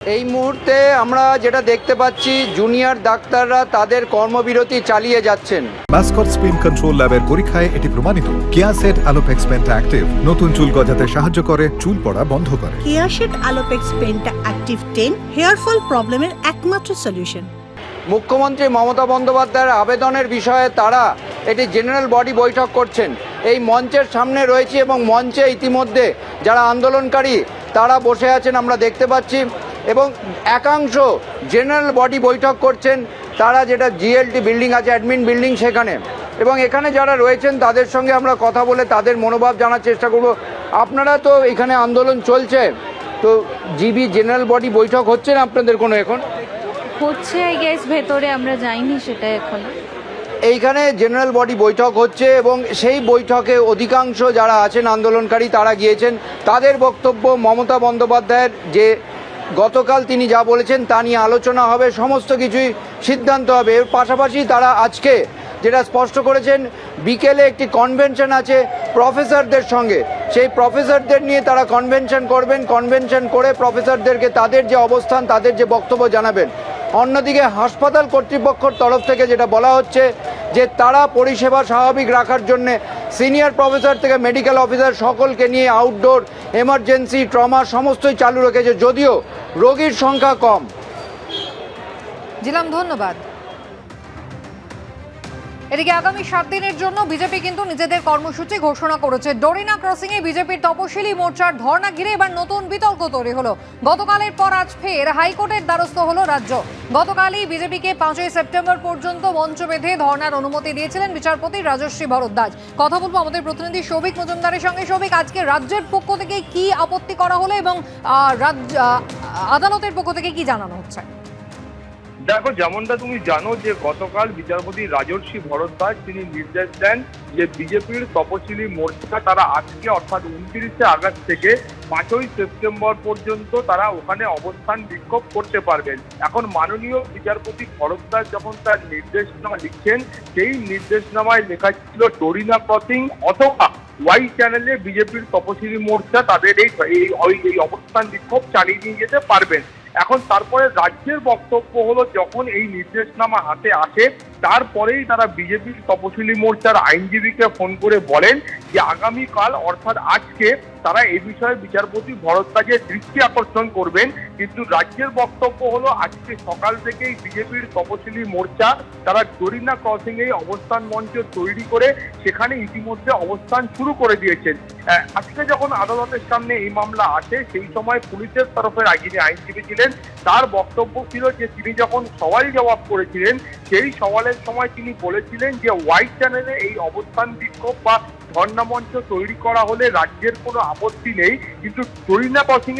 এই মুহূর্তে আমরা যেটা দেখতে পাচ্ছি জুনিয়র ডাক্তাররা তাদের কর্মবিরতি চালিয়ে যাচ্ছেন। মাসকট স্পিন কন্ট্রোল ল্যাবের পরীক্ষায় এটি প্রমাণিত। কেয়াসেট আলোপেক্স পেন্টা অ্যাক্টিভ নতুন চুল গজাতে সাহায্য করে, চুল পড়া বন্ধ করে। কেয়াসেট আলোপেক্স পেন্টা অ্যাক্টিভ 10 হেয়ার ফল প্রবলেমের একমাত্র সলিউশন। মুখ্যমন্ত্রী মমতা বন্দ্যোপাধ্যায়ের আবেদনের বিষয়ে তারা এটি জেনারেল বডি বৈঠক করছেন। এই মঞ্চের সামনে রয়েছে এবং মঞ্চে ইতিমধ্যে যারা আন্দোলনকারী তারা বসে আছেন আমরা দেখতে পাচ্ছি এবং একাংশ জেনারেল বডি বৈঠক করছেন। তারা যেটা জিএলটি বিল্ডিং আছে, অ্যাডমিন বিল্ডিং, সেখানে এবং এখানে যারা রয়েছেন তাদের সঙ্গে আমরা কথা বলে তাদের মনোভাব জানার চেষ্টা করব। আপনারা তো এখানে আন্দোলন চলছে, তো জিবি জেনারেল বডি বৈঠক হচ্ছে না আপনাদের কোনো? এখন হচ্ছে আই গেস, ভেতরে আমরা যাইনি সেটা এখন। এইখানে জেনারেল বডি বৈঠক হচ্ছে এবং সেই বৈঠকে অধিকাংশ যারা আছেন আন্দোলনকারী তারা গিয়েছেন। তাদের বক্তব্য মমতা বন্দ্যোপাধ্যায়ের যে গতকাল তিনি যা বলেছেন তা নিয়ে আলোচনা হবে, সমস্ত কিছুই সিদ্ধান্ত হবে। এর পাশাপাশি তারা আজকে যেটা স্পষ্ট করেছেন, বিকেলে একটি কনভেনশন আছে প্রফেসরদের সঙ্গে, সেই প্রফেসরদের নিয়ে তারা কনভেনশন করবেন, কনভেনশন করে প্রফেসরদেরকে তাদের যে অবস্থান তাদের যে বক্তব্য জানাবেন। অন্যদিকে হাসপাতাল কর্তৃপক্ষের তরফ থেকে যেটা বলা হচ্ছে যে তারা পরিষেবা স্বাভাবিক রাখার জন্যে সিনিয়র প্রফেসর থেকে মেডিকেল অফিসার সকলকে নিয়ে আউটডোর, এমার্জেন্সি, ট্রমা সমস্তই চালু রেখেছে, যদিও রোগীর সংখ্যা কম। জিলাম, ধন্যবাদ। এদিকে আগামী 7 দিনের জন্য বিজেপি কিন্তু নিজেদের কর্মসূচি ঘোষণা করেছে। ডোরিনা ক্রসিং এ বিজেপির তপশিলি মোর্চার ধর্ণা ঘিরে এবার নতুন বিতর্ক তৈরি হলো। গতকালের পর আজ ফের হাইকোর্টের দ্বারস্থ হলো রাজ্য। গতকালই বিজেপিকে 5ই সেপ্টেম্বর পর্যন্ত মঞ্চ বেঁধে ধর্ণার অনুমতি দিয়েছিলেন বিচারপতি রাজশ্রী ভরদ্বাজ। কথা বলবো আমাদের প্রতিনিধি সৌভিক মজুমদারের সঙ্গে। সৌভিক, আজকে রাজ্যের পক্ষ থেকে কি আপত্তি করা হলো এবং আদালতের পক্ষ থেকে কি জানানো হচ্ছে? দেখো, যেমনটা তুমি জানো যে গতকাল বিচারপতি রাজর্ষি ভরদ্বাজ তিনি নির্দেশ দেন যে বিজেপির তপশিলি মোর্চা তারা আজকে অর্থাৎ 29শে আগস্ট থেকে 5ই সেপ্টেম্বর পর্যন্ত তারা ওখানে অবস্থান বিক্ষোভ করতে পারবেন। এখন মাননীয় বিচারপতি ভরদ্বাজ যখন তার নির্দেশনামা লিখছেন, সেই নির্দেশনামায় লেখা ছিল ডোরিনা ক্রসিং অথবা ওয়াই চ্যানেলে বিজেপির তপশিলি মোর্চা তাদের এই অবস্থান বিক্ষোভ চালিয়ে নিয়ে যেতে পারবেন। এখন তারপরে রাজ্যের বক্তব্য হলো, যখন এই নির্দেশনামা হাতে আসে তারপরেই তারা বিজেপির তপশিলি মোর্চার আইনজীবীকে ফোন করে বলেন যে আগামীকাল অর্থাৎ আজকে তারা এই বিষয়ে বিচারপতি ভরদ্বাজের দৃষ্টি আকর্ষণ করবেন। কিন্তু রাজ্যের বক্তব্য হলো আজকে সকাল থেকেই বিজেপির তপশিলি মোর্চা তারা ডোরিনা ক্রসিং এ অবস্থান মঞ্চ তৈরি করে সেখানে ইতিমধ্যে অবস্থান শুরু করে দিয়েছেন। আজকে যখন আদালতের সামনে এই মামলা আসে সেই সময় পুলিশের তরফের আইনজীবী ছিলেন, তার বক্তব্য ছিল যে তিনি যখন সওয়াল জবাব করেছিলেন সেই সওয়ালের সময় তিনি বলেছিলেন যে হোয়াইট চ্যানেলে এই অবস্থান বিক্ষোভ বা ধর্ণা মঞ্চ তৈরি করা হলে রাজ্যের কোনো আপত্তি নেই, কিন্তু ডোরিনা ক্রসিং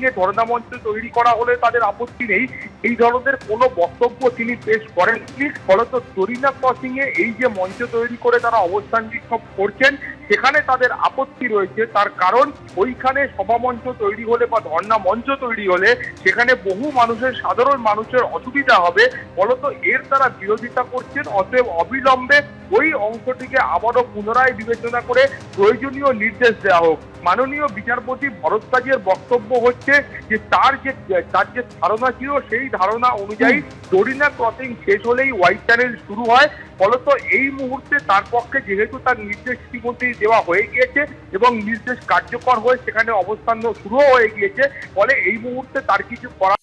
এ ধর্ণা মঞ্চ তৈরি করা হলে তাদের আপত্তি নেই। এই ধরনের কোনো বক্তব্য তিনি পেশ করেননি। ফলত ডোরিনা ক্রসিং এ এই যে মঞ্চ তৈরি করে তারা অবস্থান বিক্ষোভ করছেন সেখানে তাদের আপত্তি রয়েছে। তার কারণ ওইখানে সভামঞ্চ তৈরি হলে বা ধর্ণা মঞ্চ তৈরি হলে সেখানে বহু সাধারণ মানুষের অসুবিধা হবে। ফলত এর তারা বিরোধিতা করছেন। অতএব অবিলম্বে ওই অংশটিকে আবারও পুনরায় বিবেচনা করে প্রয়োজনীয় নির্দেশ দেওয়া হোক। মাননীয় বিচারপতি ভরদ্বাজের বক্তব্য হচ্ছে যে তার যে ধারণা ছিল সেই ধারণা অনুযায়ী ডোরিনা ক্রসিং শেষ হলেই হোয়াইট চ্যানেল শুরু হয়। ফলত এই মুহূর্তে তার পক্ষে যেহেতু তার নির্দেশ ইতিমধ্যেই দেওয়া হয়ে গিয়েছে এবং নির্দেশ কার্যকর হয়ে সেখানে অবস্থান শুরুও হয়ে গিয়েছে, ফলে এই মুহূর্তে তার কিছু করা